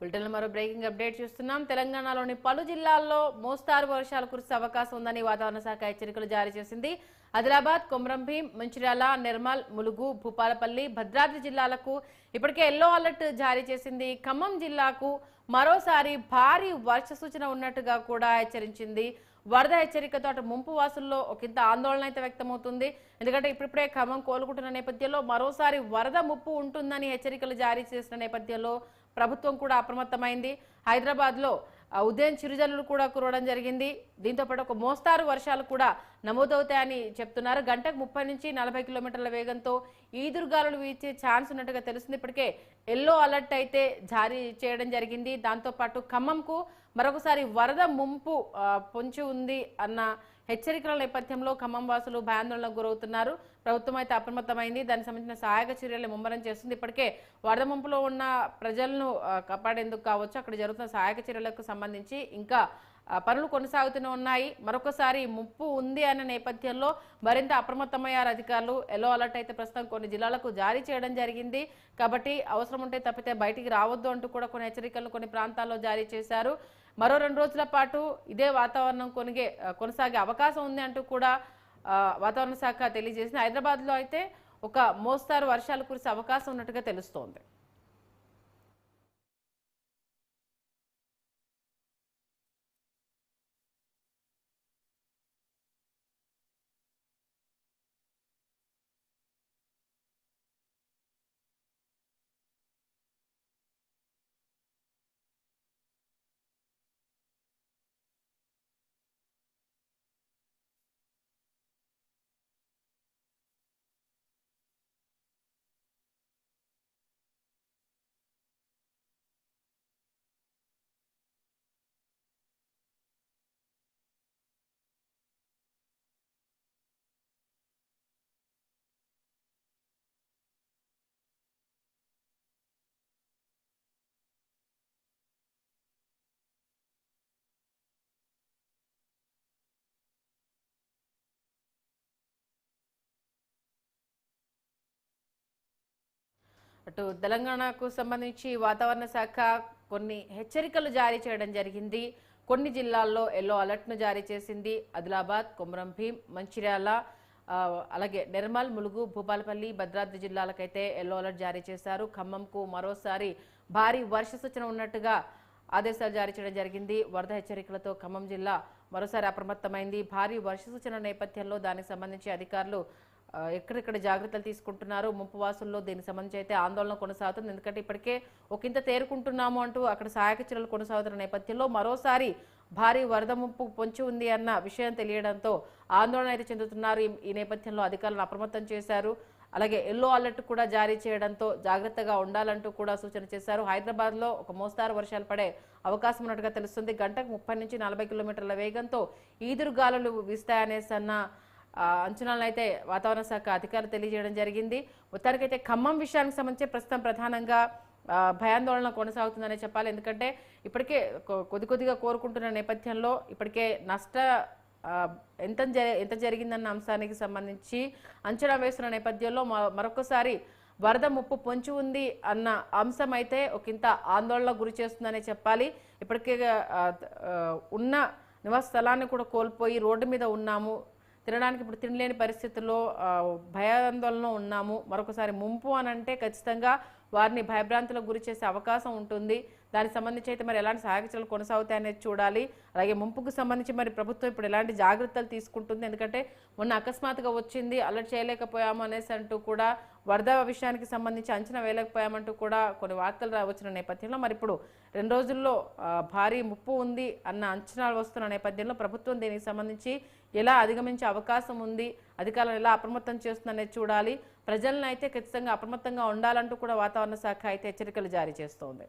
బులెటిన్లో మరో breaking update చూస్తున్నాం. తెలంగాణలోని పలు జిల్లాల్లో మోస్తారు వర్షాలు కురిసే అవకాశం ఉందని వాతావరణ శాఖ హెచ్చరికలు జారీ చేసింది. ఆదిలాబాద్, కొమరంభీం, మంచిర్యాల, నిర్మల్, ములుగు, భూపాలపల్లి, భద్రాద్రి జిల్లాలకు ఇప్పటికే ఎల్లో అలర్ట్ జారీ చేసింది. ఖమ్మం జిల్లాకు మరోసారి భారీ వర్ష సూచన ఉన్నట్టుగా కూడా హెచ్చరించింది. వరద హెచ్చరికతో అటు ముంపు వాసుల్లో ఒకంత ఆందోళన అయితే వ్యక్తమవుతుంది. ఎందుకంటే ఇప్పుడిప్పుడే ఖమ్మం కోలుకుంటున్న నేపథ్యంలో మరోసారి వరద ముప్పు ఉంటుందని హెచ్చరికలు జారీ చేసిన నేపథ్యంలో ప్రభుత్వం కూడా అప్రమత్తమైంది. హైదరాబాద్లో ఉదయం చిరుజల్లులు కూడా కురవడం జరిగింది. దీంతో పాటు ఒక మోస్తారు వర్షాలు కూడా నమోదవుతాయని చెప్తున్నారు. గంటకు 30 నుంచి 40 కిలోమీటర్ల వేగంతో ఈదురుగాలులు వీచే ఛాన్స్ ఉన్నట్టుగా తెలుస్తుంది. ఇప్పటికే ఎల్లో అలర్ట్ అయితే జారీ చేయడం జరిగింది. దాంతో పాటు ఖమ్మంకు మరొకసారి వరద ముంపు పొంచి ఉంది అన్న హెచ్చరికల నేపథ్యంలో ఖమ్మం వాసులు భయాందోళనకు గురవుతున్నారు. ప్రభుత్వం అయితే అప్రమత్తమైంది. దానికి సంబంధించిన సహాయక చర్యలు ముమ్మరం చేస్తుంది. ఇప్పటికే వరద ముంపులో ఉన్న ప్రజలను కాపాడేందుకు కావచ్చు, అక్కడ జరుగుతున్న సహాయక చర్యలకు సంబంధించి ఇంకా పనులు కొనసాగుతూనే ఉన్నాయి. మరొకసారి ముప్పు ఉంది అన్న నేపథ్యంలో మరింత అప్రమత్తమయ్యారు అధికారులు. ఎల్లో అలర్ట్ అయితే ప్రస్తుతం కొన్ని జిల్లాలకు జారీ చేయడం జరిగింది. కాబట్టి అవసరం ఉంటే తప్పితే బయటికి రావద్దు అంటూ కూడా కొన్ని హెచ్చరికలను కొన్ని ప్రాంతాల్లో జారీ చేశారు. మరో 2 రోజుల పాటు ఇదే వాతావరణం కొనసాగే అవకాశం ఉంది అంటూ కూడా వాతావరణ శాఖ తెలియజేసింది. హైదరాబాద్లో అయితే ఒక మోస్తారు వర్షాలు కురిసే అవకాశం ఉన్నట్టుగా తెలుస్తోంది. అటు తెలంగాణకు సంబంధించి వాతావరణ శాఖ కొన్ని హెచ్చరికలు జారీ చేయడం జరిగింది. కొన్ని జిల్లాల్లో ఎల్లో అలర్ట్ను జారీ చేసింది. ఆదిలాబాద్, కొమరంభీం, మంచిర్యాల, అలాగే నిర్మల్, ములుగు, భూపాలపల్లి, భద్రాద్రి జిల్లాలకైతే ఎల్లో అలర్ట్ జారీ చేశారు. ఖమ్మంకు మరోసారి భారీ వర్ష సూచన ఉన్నట్టుగా ఆదేశాలు జారీ చేయడం జరిగింది. వరద హెచ్చరికలతో ఖమ్మం జిల్లా మరోసారి అప్రమత్తమైంది. భారీ వర్ష సూచన నేపథ్యంలో దానికి సంబంధించి అధికారులు ఎక్కడెక్కడ జాగ్రత్తలు తీసుకుంటున్నారు. ముంపు వాసుల్లో దీనికి సంబంధించి అయితే ఆందోళన కొనసాగుతుంది. ఎందుకంటే ఇప్పటికే ఒకంత తేరుకుంటున్నాము అంటూ అక్కడ సహాయక చర్యలు కొనసాగుతున్న నేపథ్యంలో మరోసారి భారీ వరద ముంపు పొంచి ఉంది అన్న విషయం తెలియడంతో ఆందోళన అయితే చెందుతున్నారు. ఈ నేపథ్యంలో అధికారులను అప్రమత్తం చేశారు. అలాగే ఎల్లో అలర్ట్ కూడా జారీ చేయడంతో జాగ్రత్తగా ఉండాలంటూ కూడా సూచన చేశారు. హైదరాబాద్లో ఒక మోస్తారు వర్షాలు పడే అవకాశం ఉన్నట్టుగా తెలుస్తుంది. గంటకు 30 నుంచి 40 కిలోమీటర్ల వేగంతో ఈదురుగాలులు వీస్తాయనేసన్న అంచనాలను అయితే వాతావరణ శాఖ అధికారులు తెలియజేయడం జరిగింది. మొత్తానికైతే ఖమ్మం విషయానికి సంబంధించి ప్రస్తుతం ప్రధానంగా భయాందోళన కొనసాగుతుందనే చెప్పాలి. ఎందుకంటే ఇప్పటికే కొద్దిగా కోరుకుంటున్న నేపథ్యంలో ఇప్పటికే ఎంత జరిగిందన్న అంశానికి సంబంధించి అంచనా వేస్తున్న నేపథ్యంలో మరొకసారి వరద ముప్పు పొంచి ఉంది అన్న అంశం అయితే ఒకంత ఆందోళన గురి చేస్తుందనే చెప్పాలి. ఇప్పటికే ఉన్న నివాస స్థలాన్ని కూడా కోల్పోయి రోడ్డు మీద ఉన్నాము. తినడానికి ఇప్పుడు తినలేని పరిస్థితుల్లో భయాందోళన ఉన్నాము. మరొకసారి ముంపు అనంటే ఖచ్చితంగా వారిని భయభ్రాంతులకు గురి చేసే అవకాశం ఉంటుంది. దానికి సంబంధించి అయితే మరి ఎలాంటి సహాయక చర్యలు కొనసాగుతాయనేది చూడాలి. అలాగే ముంపుకు సంబంధించి మరి ప్రభుత్వం ఇప్పుడు ఎలాంటి జాగ్రత్తలు తీసుకుంటుంది. ఎందుకంటే మొన్న అకస్మాత్తుగా వచ్చింది, అలర్ట్ చేయలేకపోయాము అనేసి అంటూ కూడా వరద విషయానికి సంబంధించి అంచనా వేయలేకపోయామంటూ కూడా కొన్ని వార్తలు వచ్చిన నేపథ్యంలో మరి ఇప్పుడు 2 రోజుల్లో భారీ ముప్పు ఉంది అన్న అంచనాలు వస్తున్న నేపథ్యంలో ప్రభుత్వం దీనికి సంబంధించి ఎలా అధిగమించే అవకాశం ఉంది, అధికారులను ఎలా అప్రమత్తం చేస్తుందనేది చూడాలి. ప్రజలను అయితే ఖచ్చితంగా అప్రమత్తంగా ఉండాలంటూ కూడా వాతావరణ శాఖ అయితే హెచ్చరికలు జారీ చేస్తోంది.